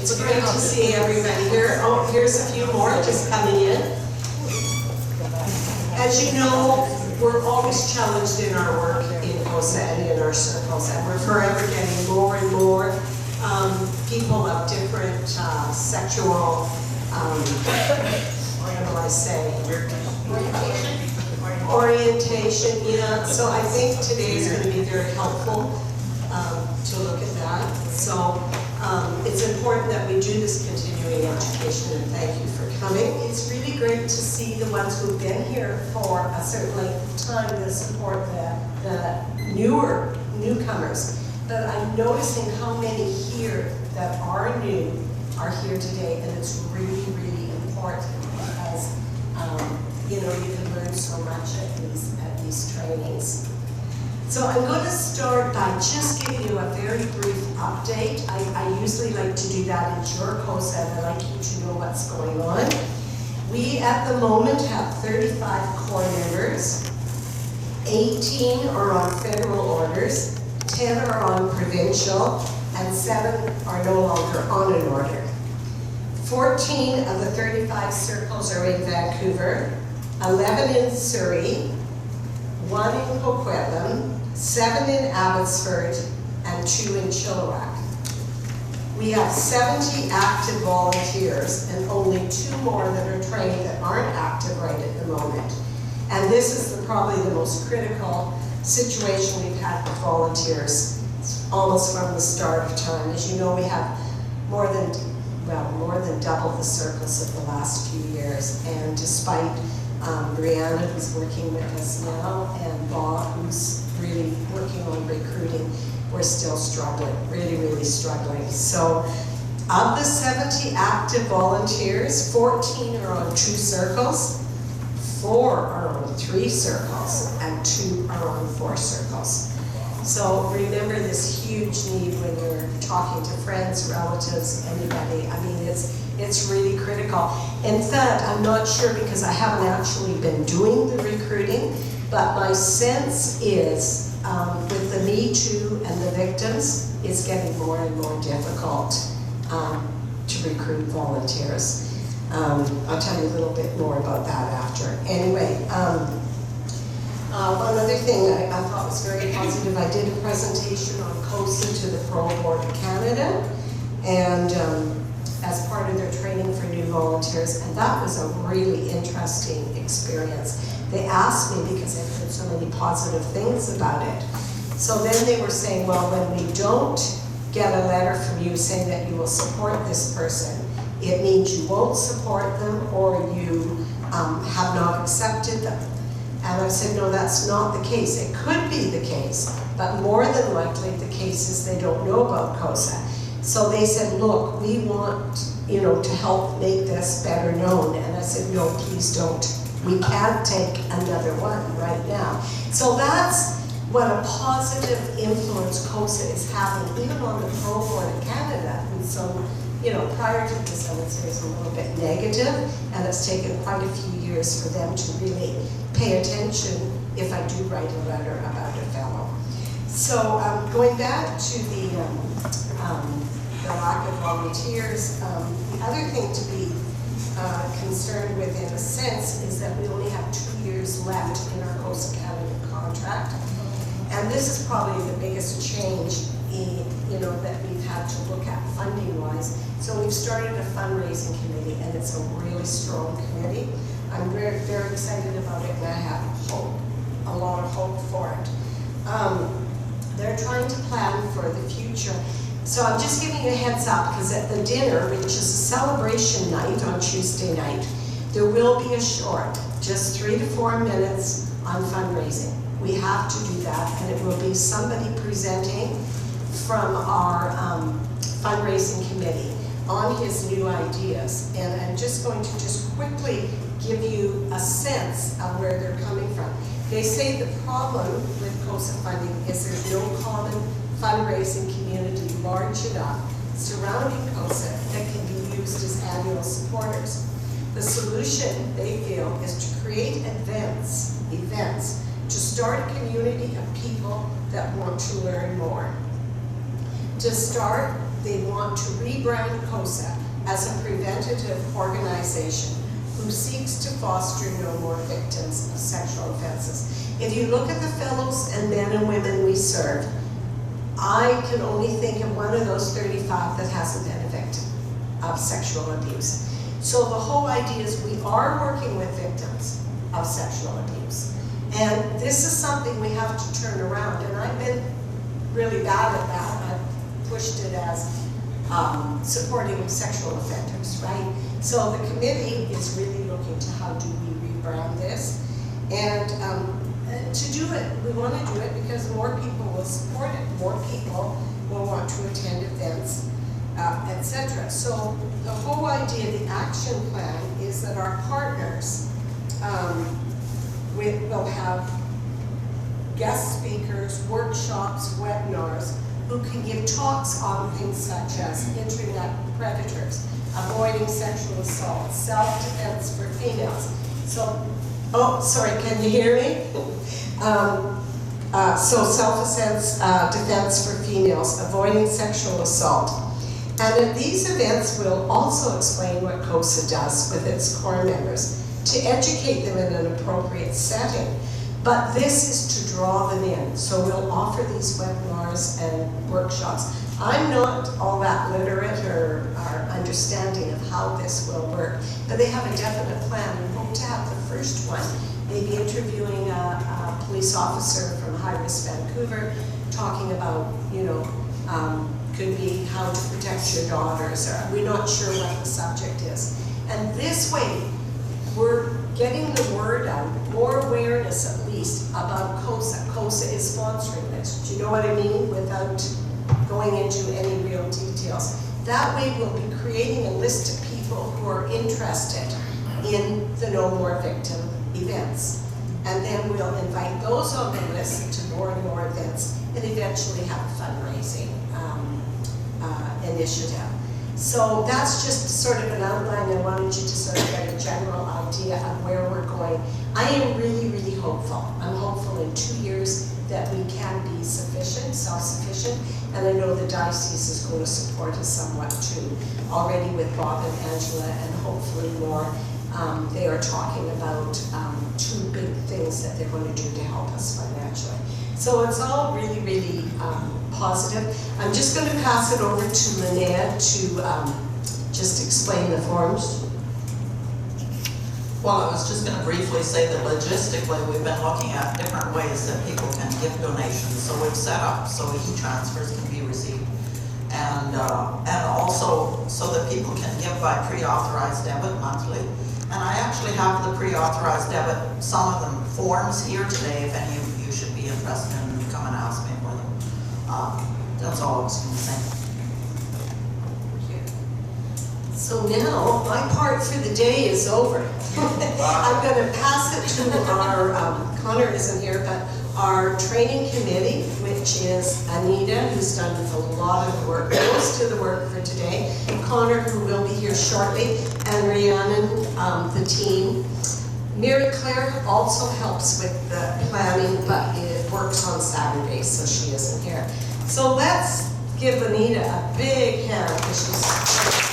It's great to see everybody here. Oh, here's a few more just coming in. As you know, we're always challenged in our work in CoSA and in our circles, and we're forever getting more and more people of different sexual, what do I say? Orientation, yeah. So I think today is going to be very helpful to look at that. So it's important that we do this continuing education, and thank you for coming. It's really great to see the ones who've been here for a certain length of time to support the newcomers. But I'm noticing how many here that are new are here today, and it's really, really important because you know, you can learn so much at these trainings. So I'm going to start by just giving you a very brief update. I usually like to do that in your CoSA, and I like you to know what's going on. We at the moment have 35 core members, 18 are on federal orders, 10 are on provincial, and 7 are no longer on an order. 14 of the 35 circles are in Vancouver, 11 in Surrey, 1 in Coquitlam, 7 in Abbotsford, and 2 in Chilliwack. We have 70 active volunteers and only 2 more that are trained that aren't active right at the moment. And this is probably the most critical situation we've had with volunteers almost from the start of time. As you know, we have more than double the circles of the last few years. And despite Brianna, who's working with us now, and Bob, who's really working on recruiting, we're still struggling, really, really struggling. So of the 70 active volunteers, 14 are on 2 circles, 4 are on 3 circles, and 2 are on 4 circles. So remember this huge need when you're talking to friends, relatives, anybody. I mean, it's really critical. In fact, I'm not sure because I haven't actually been doing the recruiting, but my sense is with the Me Too and the victims, it's getting more and more difficult to recruit volunteers. I'll tell you a little bit more about that after. Anyway, one other thing I thought was very positive, I did a presentation on CoSA to the Parole Board of Canada, and as part of their training for new volunteers, and that was a really interesting experience. They asked me because I've heard so many positive things about it. So then they were saying, well, when we don't get a letter from you saying that you will support this person, it means you won't support them or you have not accepted them. And I said, no, that's not the case. It could be the case, but more than likely the case is they don't know about CoSA. So they said, look, we want, you know, to help make this better known. And I said, no, please don't. We can't take another one right now. So that's what a positive influence CoSA is having, even on the Parole Board of Canada. And so, you know, prior to this, I would say it's a little bit negative, and it's taken quite a few years for them to really pay attention if I do write a letter about a fellow. So going back to the lack of volunteers, the other thing to be concerned with in a sense is that we only have 2 years left in our CoSA Canada contract. And this is probably the biggest change that we've had to look at funding-wise. So we've started a fundraising committee, and it's a really strong committee. I'm very, very excited about it, and I have a lot of hope for it. They're trying to plan for the future. So I'm just giving you a heads up, because at the dinner, which is a celebration night on Tuesday night, there will be a short, just 3 to 4 minutes on fundraising. We have to do that, and it will be somebody presenting from our fundraising committee on his new ideas. And I'm just going to quickly give you a sense of where they're coming from. They say the problem with CoSA funding is there's no common fundraising community large enough surrounding CoSA that can be used as annual supporters. The solution, they feel, is to create events to start a community of people that want to learn more. To start, they want to rebrand CoSA as a preventative organization who seeks to foster no more victims of sexual offenses. If you look at the fellows and men and women we serve, I can only think of one of those 35 that hasn't been a victim of sexual abuse. So the whole idea is we are working with victims of sexual abuse. And this is something we have to turn around. And I've been really bad at that. I've pushed it as supporting sexual offenders, right? So the committee is really looking to how do we rebrand this. And to do it, we want to do it because more people will support it. More people will want to attend events, etc. So the whole idea, the action plan, is that our partners will have guest speakers, workshops, webinars, who can give talks on things such as internet predators, avoiding sexual assault, self-defense for females. So, oh, sorry, can you hear me? So self-defense for females, avoiding sexual assault. And at these events, we'll also explain what CoSA does with its core members to educate them in an appropriate setting. But this is to draw them in. So we'll offer these webinars and workshops. I'm not all that literate or understanding of how this will work, but they have a definite plan. We hope to have the first one, maybe interviewing a police officer from high-risk Vancouver, talking about, you know, could be how to protect your daughters. We're not sure what the subject is. And this way, we're getting the word out, more awareness at least about CoSA. CoSA is sponsoring this. Do you know what I mean? Without going into any real details. That way we'll be creating a list of people who are interested in the No More Victim events. And then we'll invite those on the list to more and more events and eventually have a fundraising initiative. So that's just sort of an outline. I wanted you to sort of get a general idea of where we're going. I am really, really hopeful. I'm hopeful in 2 years that we can be sufficient, self-sufficient, and I know the diocese is going to support us somewhat too. Already with Bob and Angela, and hopefully more, they are talking about 2 big things that they're going to do to help us financially. So it's all really, really positive. I'm just going to pass it over to Linnea to just explain the forms. Well, I was just going to briefly say that logistically we've been looking at different ways that people can give donations. So we've set up so e-transfers can be received, and also so that people can give by pre-authorized debit monthly. And I actually have the pre-authorized debit, some of them forms here today, if any of you should be interested in come and ask me for them. That's all I was going to say. So now, my part for the day is over. I'm going to pass it to our, Connor isn't here, but our training committee, which is Anita, who's done a lot of the work, most of the work for today, Connor, who will be here shortly, and Rhiannon, the team. Mary Claire also helps with the planning, but it works on Saturdays, so she isn't here. So let's give Anita a big hand, because she's